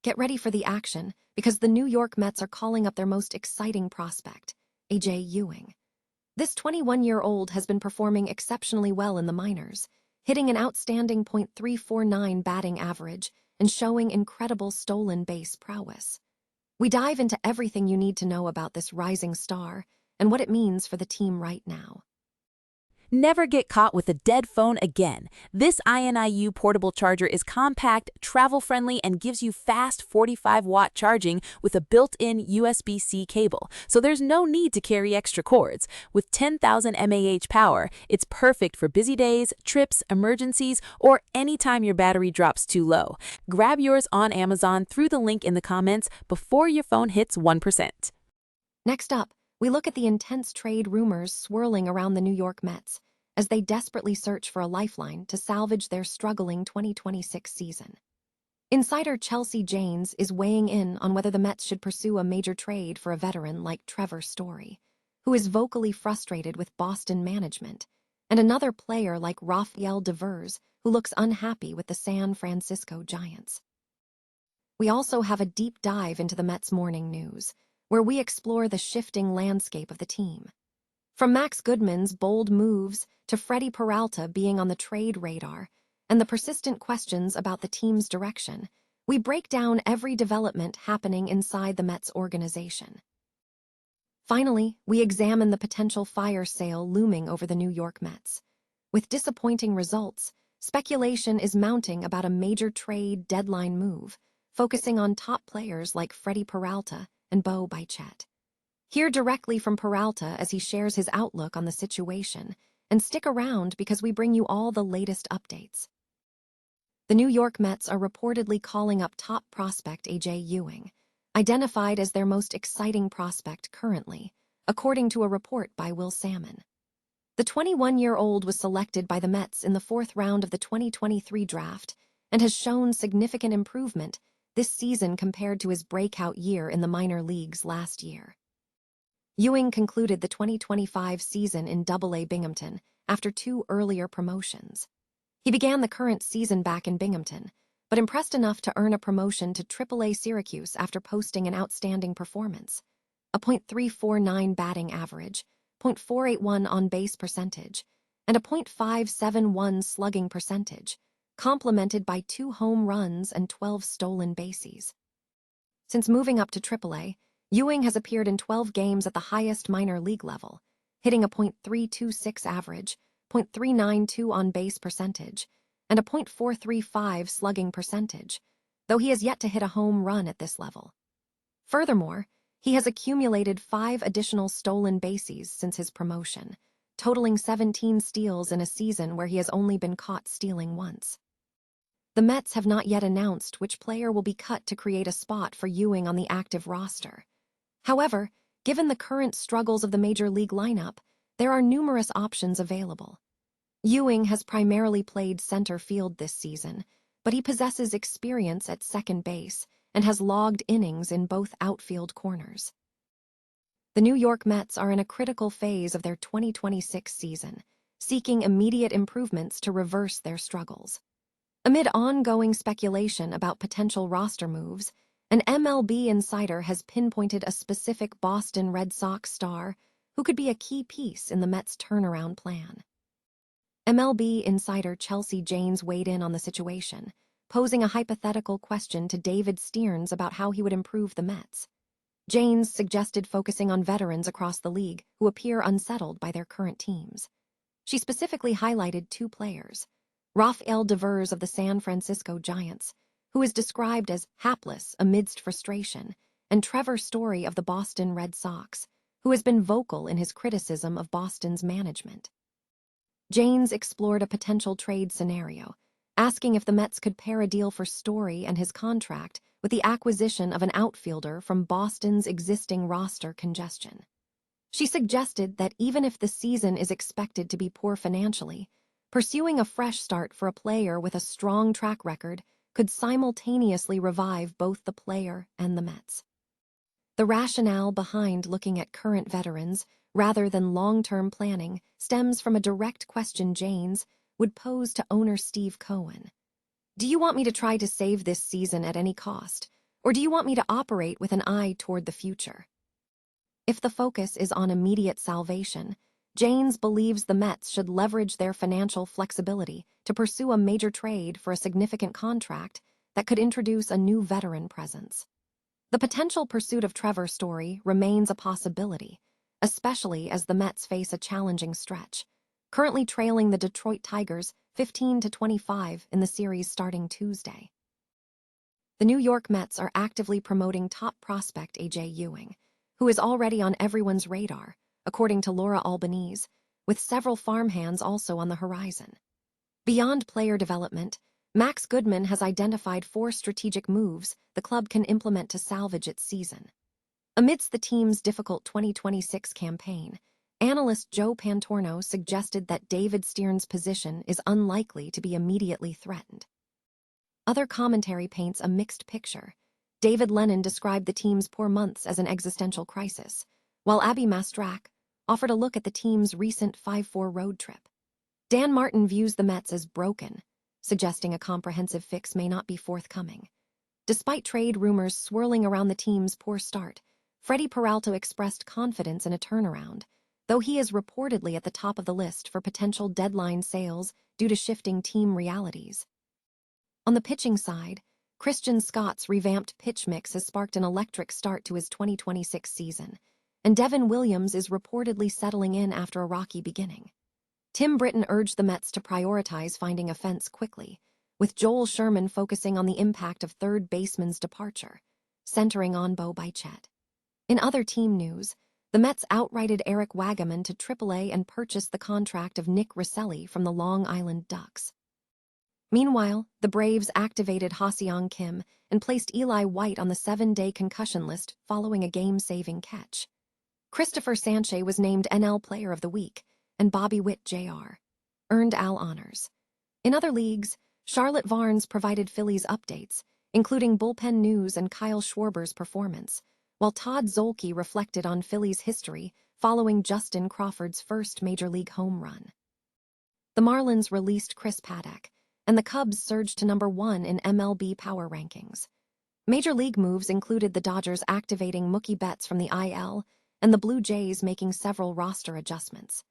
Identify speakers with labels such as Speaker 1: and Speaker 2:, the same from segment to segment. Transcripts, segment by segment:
Speaker 1: Get ready for the action, because the New York Mets are calling up their most exciting prospect, A.J. Ewing. This 21-year-old has been performing exceptionally well in the minors, hitting an outstanding .349 batting average and showing incredible stolen base prowess. We dive into everything you need to know about this rising star and what it means for the team right now.
Speaker 2: Never get caught with a dead phone again. This INIU portable charger is compact, travel-friendly, and gives you fast 45-watt charging with a built-in USB-C cable, so there's no need to carry extra cords. With 10,000 mAh power, it's perfect for busy days, trips, emergencies, or anytime your battery drops too low. Grab yours on Amazon through the link in the comments before your phone hits 1%.
Speaker 1: Next up, we look at the intense trade rumors swirling around the New York Mets as they desperately search for a lifeline to salvage their struggling 2026 season. Insider Chelsea Janes is weighing in on whether the Mets should pursue a major trade for a veteran like Trevor, who is vocally frustrated with Boston management, and another player like Rafael, who looks unhappy with the San Francisco Giants. We also have a deep dive into the Mets' morning news, where we explore the shifting landscape of the team. From Max Goodman's bold moves to Freddy Peralta being on the trade radar and the persistent questions about the team's direction, we break down every development happening inside the Mets organization. Finally, we examine the potential fire sale looming over the New York Mets. With disappointing results, speculation is mounting about a major trade deadline move, focusing on top players like Freddy Peralta and Bichette. Hear directly from Peralta as he shares his outlook on the situation, and stick around because we bring you all the latest updates. The New York Mets are reportedly calling up top prospect A.J. Ewing, identified as their most exciting prospect currently, according to a report by Will Salmon. The 21-year-old was selected by the Mets in the 4th round of the 2023 draft and has shown significant improvement this season compared to his breakout year in the minor leagues last year. Ewing concluded the 2025 season in AA Binghamton after 2 earlier promotions. He began the current season back in Binghamton, but impressed enough to earn a promotion to AAA Syracuse after posting an outstanding performance. A .349 batting average, .481 on-base percentage, and a .571 slugging percentage, complemented by 2 home runs and 12 stolen bases. Since moving up to AAA, Ewing has appeared in 12 games at the highest minor league level, hitting a .326 average, .392 on-base percentage, and a .435 slugging percentage, though he has yet to hit a home run at this level. Furthermore, he has accumulated 5 additional stolen bases since his promotion, totaling 17 steals in a season where he has only been caught stealing once. The Mets have not yet announced which player will be cut to create a spot for Ewing on the active roster. However, given the current struggles of the major league lineup, there are numerous options available. Ewing has primarily played center field this season, but he possesses experience at second base and has logged innings in both outfield corners. The New York Mets are in a critical phase of their 2026 season, seeking immediate improvements to reverse their struggles. Amid ongoing speculation about potential roster moves, an MLB insider has pinpointed a specific Boston Red Sox star who could be a key piece in the Mets' turnaround plan. MLB insider Chelsea Janes weighed in on the situation, posing a hypothetical question to David Stearns about how he would improve the Mets. Janes suggested focusing on veterans across the league who appear unsettled by their current teams. She specifically highlighted 2 players, Rafael of the San Francisco Giants, who is described as hapless amidst frustration, and Trevor of the Boston Red Sox, who has been vocal in his criticism of Boston's management. Janes explored a potential trade scenario, asking if the Mets could pair a deal for Story and his contract with the acquisition of an outfielder from Boston's existing roster congestion. She suggested that even if the season is expected to be poor financially, pursuing a fresh start for a player with a strong track record could simultaneously revive both the player and the Mets. The rationale behind looking at current veterans rather than long-term planning stems from a direct question Janes would pose to owner Steve Cohen. Do you want me to try to save this season at any cost, Or do you want me to operate with an eye toward the future? If the focus is on immediate salvation, Janes believes the Mets should leverage their financial flexibility to pursue a major trade for a significant contract that could introduce a new veteran presence. The potential pursuit of Trevor Story remains a possibility, especially as the Mets face a challenging stretch, currently trailing the Detroit Tigers 15-25 in the series starting Tuesday. The New York Mets are actively promoting top prospect A.J. Ewing, who is already on everyone's radar, according to Laura Albanese, with several farmhands also on the horizon. Beyond player development, Max Goodman has identified 4 strategic moves the club can implement to salvage its season. Amidst the team's difficult 2026 campaign, analyst Joe Pantorno suggested that David Stearns' position is unlikely to be immediately threatened. Other commentary paints a mixed picture. David Lennon described the team's poor months as an existential crisis, while Abby Mastrak offered a look at the team's recent 5-4 road trip. Dan Martin views the Mets as broken, suggesting a comprehensive fix may not be forthcoming. Despite trade rumors swirling around the team's poor start, Freddy Peralta expressed confidence in a turnaround, though he is reportedly at the top of the list for potential deadline sales due to shifting team realities. On the pitching side, Christian Scott's revamped pitch mix has sparked an electric start to his 2026 season, and Devin Williams is reportedly settling in after a rocky beginning. Tim Britton urged the Mets to prioritize finding a fence quickly, with Joel Sherman focusing on the impact of third baseman's departure, centering on Bichette. In other team news, the Mets outrighted Eric Wagaman to AAA and purchased the contract of Nick Rosselli from the Long Island Ducks. Meanwhile, the Braves activated Ha-Seong Kim and placed Eli White on the 7-day concussion list following a game-saving catch. Christopher Sanchez was named NL Player of the Week, and Bobby Witt Jr. earned AL honors. In other leagues, Charlotte Varnes provided Phillies updates, including bullpen news and Kyle Schwarber's performance, while Todd Zolke reflected on Phillies' history following Justin Crawford's first major league home run. The Marlins released Chris Paddack, and the Cubs surged to number 1 in MLB power rankings. Major league moves included the Dodgers activating Mookie Betts from the IL and the Blue Jays making several roster adjustments.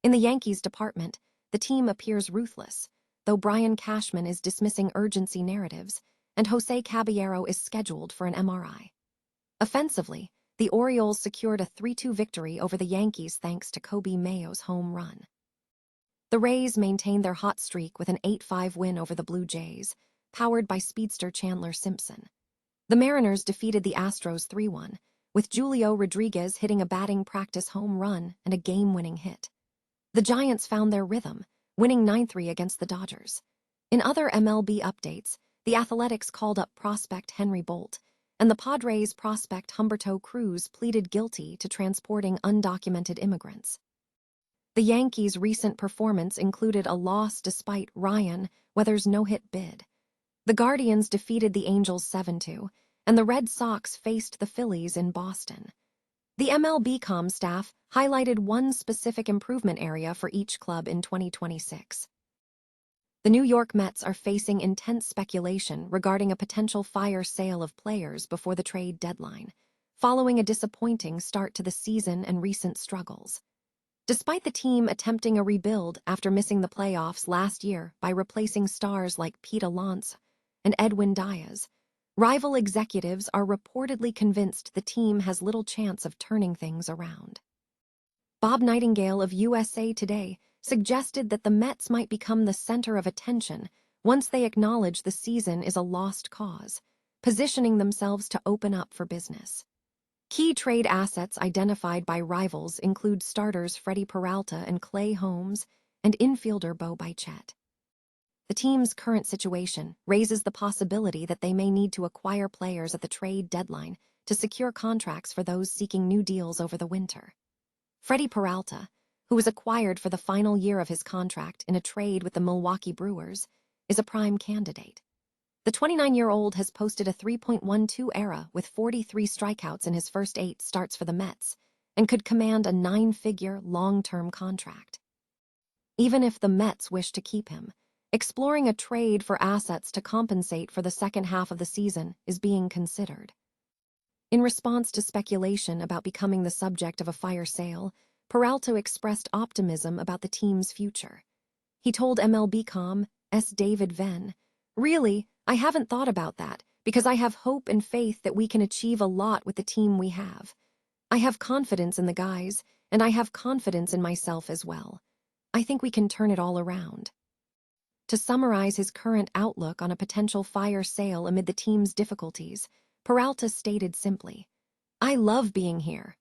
Speaker 1: In the Yankees department, the team appears ruthless, though Brian Cashman is dismissing urgency narratives and Jose Caballero is scheduled for an MRI. Offensively, the Orioles secured a 3-2 victory over the Yankees thanks to Kobe Mayo's home run. The Rays maintained their hot streak with an 8-5 win over the Blue Jays, powered by speedster Chandler Simpson. The Mariners defeated the Astros 3-1, with Julio Rodriguez hitting a batting practice home run and a game-winning hit. The Giants found their rhythm, winning 9-3 against the Dodgers. In other MLB updates, the Athletics called up prospect Henry Bolt, and the Padres prospect Humberto Cruz pleaded guilty to transporting undocumented immigrants. The Yankees' recent performance included a loss despite Ryan Weathers' no-hit bid. The Guardians defeated the Angels 7-2, and the Red Sox faced the Phillies in Boston. The MLB.com staff highlighted one specific improvement area for each club in 2026. The New York Mets are facing intense speculation regarding a potential fire sale of players before the trade deadline, following a disappointing start to the season and recent struggles. Despite the team attempting a rebuild after missing the playoffs last year by replacing stars like Pete Alonso and Edwin Diaz, rival executives are reportedly convinced the team has little chance of turning things around. Bob Nightingale of USA Today suggested that the Mets might become the center of attention once they acknowledge the season is a lost cause, positioning themselves to open up for business. Key trade assets identified by rivals include starters Freddy Peralta and Clay Holmes and infielder Bichette. The team's current situation raises the possibility that they may need to acquire players at the trade deadline to secure contracts for those seeking new deals over the winter. Freddy Peralta, who was acquired for the final year of his contract in a trade with the Milwaukee Brewers, is a prime candidate. The 29-year-old has posted a 3.12 ERA with 43 strikeouts in his first 8 starts for the Mets and could command a 9-figure long-term contract. Even if the Mets wish to keep him, Exploring a trade for assets to compensate for the second half of the season is being considered. In response to speculation about becoming the subject of a fire sale, Peralta expressed optimism about the team's future. He told MLB.com's David Venn, "Really, I haven't thought about that because I have hope and faith that we can achieve a lot with the team we have. I have confidence in the guys, and I have confidence in myself as well. I think we can turn it all around." To summarize his current outlook on a potential fire sale amid the team's difficulties, Peralta stated simply, "I love being here.